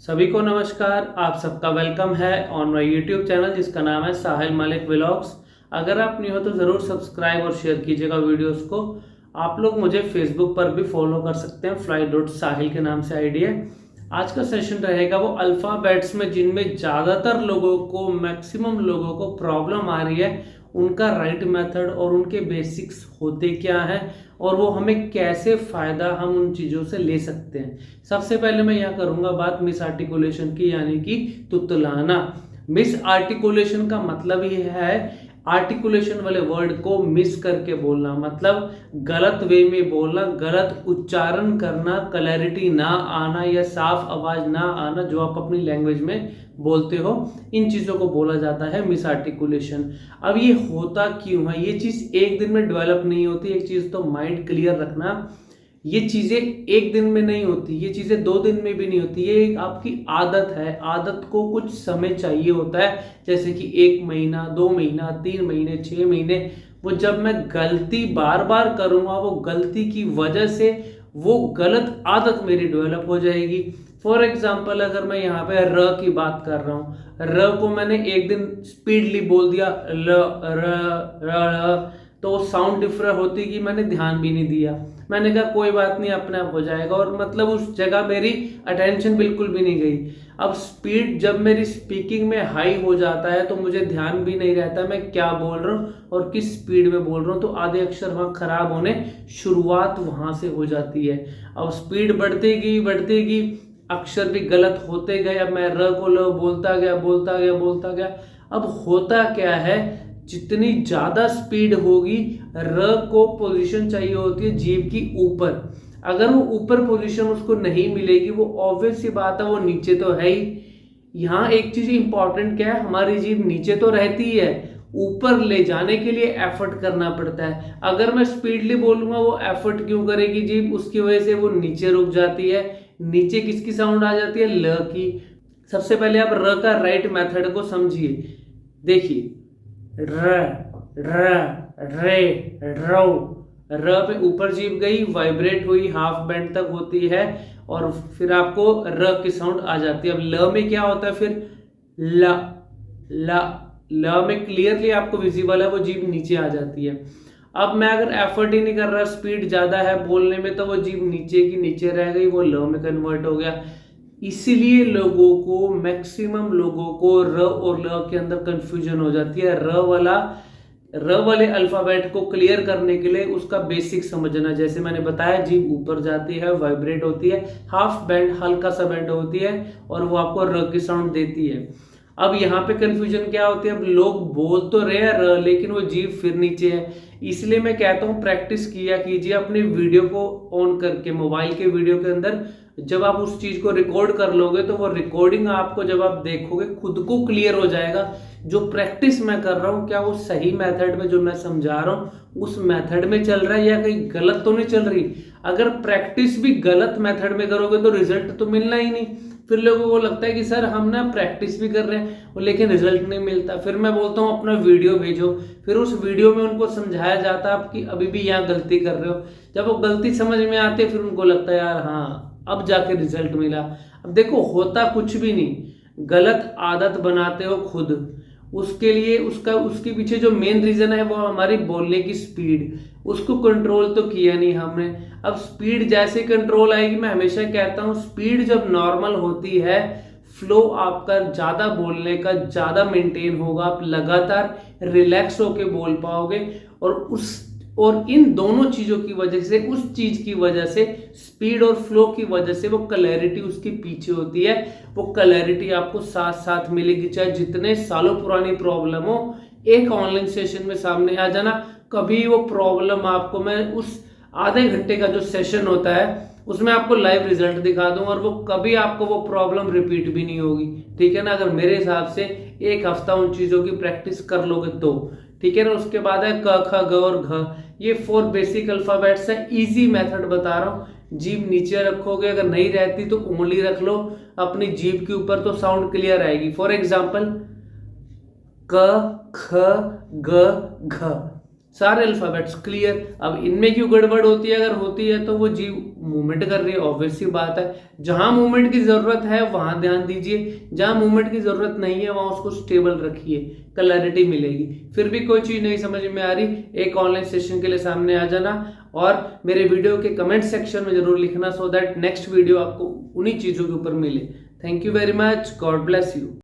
सभी को नमस्कार। आप सबका वेलकम है ऑन माय यूट्यूब चैनल जिसका नाम है साहिल मलिक व्लॉग्स। अगर आप न्यू हो तो ज़रूर सब्सक्राइब और शेयर कीजिएगा वीडियोस को। आप लोग मुझे फेसबुक पर भी फॉलो कर सकते हैं, fly.sahil के नाम से आईडी है। आज का सेशन रहेगा वो अल्फ़ाबेट्स में जिनमें ज़्यादातर लोगों को, मैक्सिमम लोगों को प्रॉब्लम आ रही है, उनका राइट मेथड और उनके बेसिक्स होते क्या हैं और वो हमें कैसे फ़ायदा हम उन चीज़ों से ले सकते हैं। सबसे पहले मैं यह करूँगा बात मिस आर्टिकुलेशन की, यानी कि तुतलाना। मिस आर्टिकुलेशन का मतलब ये है आर्टिकुलेशन वाले वर्ड को मिस करके बोलना, मतलब गलत वे में बोलना, गलत उच्चारण करना, क्लैरिटी ना आना या साफ आवाज ना आना जो आप अपनी लैंग्वेज में बोलते हो, इन चीज़ों को बोला जाता है मिस आर्टिकुलेशन। अब ये होता क्यों है? ये चीज़ एक दिन में डेवलप नहीं होती। एक चीज़ तो माइंड क्लियर रखना, ये चीज़ें एक दिन में नहीं होती, ये चीज़ें 2 दिन में भी नहीं होती। ये एक आपकी आदत है। आदत को कुछ समय चाहिए होता है, जैसे कि 1 महीना, 2 महीना, 3 महीने, 6 महीने। वो जब मैं गलती बार बार करूँगा, वो गलती की वजह से वो गलत आदत मेरी डेवलप हो जाएगी। फॉर एग्जाम्पल, अगर मैं यहाँ पे र की बात कर रहा हूँ, र को मैंने एक दिन स्पीडली बोल दिया, ल र, तो साउंड डिफरेंट होती कि मैंने ध्यान भी नहीं दिया। मैंने कहा कोई बात नहीं, अपने आप हो जाएगा, और मतलब उस जगह मेरी अटेंशन बिल्कुल भी नहीं गई। अब स्पीड जब मेरी स्पीकिंग में हाई हो जाता है तो मुझे ध्यान भी नहीं रहता मैं क्या बोल रहा हूँ और किस स्पीड में बोल रहा हूँ, तो आधे अक्षर वहाँ खराब होने शुरुआत वहाँ से हो जाती है। अब स्पीड बढ़ती गई, अक्षर भी गलत होते गए। अब मैं र को ल बोलता गया। अब होता क्या है, जितनी ज्यादा स्पीड होगी, र को पोजीशन चाहिए होती है जीभ की ऊपर। अगर वो ऊपर पोजीशन उसको नहीं मिलेगी, वो ऑब्वियस सी बात है वो नीचे तो है ही। यहाँ एक चीज इंपॉर्टेंट क्या है, हमारी जीभ नीचे तो रहती है, ऊपर ले जाने के लिए एफर्ट करना पड़ता है। अगर मैं स्पीडली बोलूंगा, वो एफर्ट क्यों करेगी जीभ? उसकी वजह से वो नीचे रुक जाती है। नीचे किसकी साउंड आ जाती है? ल की। सबसे पहले आप र का राइट मेथड को समझिए। देखिए, र, र, रे, रो। र पे ऊपर जीभ गई, वाइब्रेट हुई, हाफ बेंड तक होती है और फिर आपको र की साउंड आ जाती है। अब ल में क्या होता है फिर? ल, ल, ल में क्लियरली आपको विजिबल है वो जीभ नीचे आ जाती है। अब मैं अगर एफर्ट ही नहीं कर रहा, स्पीड ज्यादा है बोलने में, तो वो जीभ नीचे की नीचे रह गई, वो ल में कन्वर्ट हो गया। इसीलिए लोगों को, मैक्सिमम लोगों को र और ल के अंदर कंफ्यूजन हो जाती है। र वाले अल्फाबेट को क्लियर करने के लिए उसका बेसिक समझना, जैसे मैंने बताया, जीभ ऊपर जाती है, वाइब्रेट होती है, हाफ बेंड, हल्का सा बेंड होती है और वो आपको र की साउंड देती है। अब यहाँ पे कंफ्यूजन क्या होती है, अब लोग बोल तो रहे हैं र, लेकिन वो जीभ फिर नीचे है। इसलिए मैं कहता हूँ प्रैक्टिस किया कीजिए अपनी वीडियो को ऑन करके, मोबाइल के वीडियो के अंदर जब आप उस चीज को रिकॉर्ड कर लोगे तो वो रिकॉर्डिंग आपको जब आप देखोगे खुद को क्लियर हो जाएगा। जो प्रैक्टिस मैं कर रहा हूँ, क्या वो सही मेथड में जो मैं समझा रहा हूँ उस मेथड में चल रहा है या कहीं गलत तो नहीं चल रही। अगर प्रैक्टिस भी गलत मेथड में करोगे तो रिजल्ट तो मिलना ही नहीं। फिर लोगों को लगता है कि सर हम ना प्रैक्टिस भी कर रहे हैं और लेकिन रिजल्ट नहीं मिलता। फिर मैं बोलता हूँ अपना वीडियो भेजो, फिर उस वीडियो में उनको समझाया जाता है आपकी अभी भी यहाँ गलती कर रहे हो। जब वो गलती समझ में आती है फिर उनको लगता है यार हाँ अब जाके रिजल्ट मिला। अब देखो होता कुछ भी नहीं, गलत आदत बनाते हो खुद। उसके लिए उसके पीछे जो मेन रीजन है वो हमारी बोलने की स्पीड, उसको कंट्रोल तो किया नहीं हमने। अब स्पीड जैसे कंट्रोल आएगी, मैं हमेशा कहता हूँ स्पीड जब नॉर्मल होती है, फ्लो आपका ज्यादा बोलने का ज्यादा मेंटेन होगा, आप लगातार रिलैक्स होके बोल पाओगे। और इन दोनों चीजों की वजह से, उस चीज की वजह से, स्पीड और फ्लो की वजह से वो क्लैरिटी उसके पीछे होती है। वो क्लैरिटी आपको साथ साथ मिलेगी, चाहे जितने सालों पुरानी प्रॉब्लम हो, एक ऑनलाइन सेशन में सामने आ जाना। कभी वो प्रॉब्लम आपको, मैं उस आधे घंटे का जो सेशन होता है उसमें आपको लाइव रिजल्ट दिखा दूं और वो कभी आपको वो प्रॉब्लम रिपीट भी नहीं होगी। ठीक है ना? अगर मेरे हिसाब से 1 हफ्ता उन चीजों की प्रैक्टिस कर लोगे तो ठीक है ना। उसके बाद है क, ख, ग और घ। ये 4 बेसिक अल्फाबेट्स है। इजी मेथड बता रहा हूँ। जीभ नीचे रखोगे, अगर नहीं रहती तो उंगली रख लो अपनी जीभ के ऊपर, तो साउंड क्लियर आएगी। फॉर एग्जाम्पल क, ख, ग, घ। सारे अल्फाबेट्स क्लियर। अब इनमें क्यों गड़बड़ होती है? अगर होती है तो वो जीव मूवमेंट कर रही है, ऑब्वियस सी बात है। जहां मूवमेंट की जरूरत है वहां ध्यान दीजिए, जहां मूवमेंट की जरूरत नहीं है वहां उसको स्टेबल रखिए, क्लैरिटी मिलेगी। फिर भी कोई चीज नहीं समझ में आ रही, एक ऑनलाइन सेशन के लिए सामने आ जाना और मेरे वीडियो के कमेंट सेक्शन में जरूर लिखना, सो दैट नेक्स्ट वीडियो आपको उन्हीं चीजों के ऊपर मिले। Thank you very much, God bless you.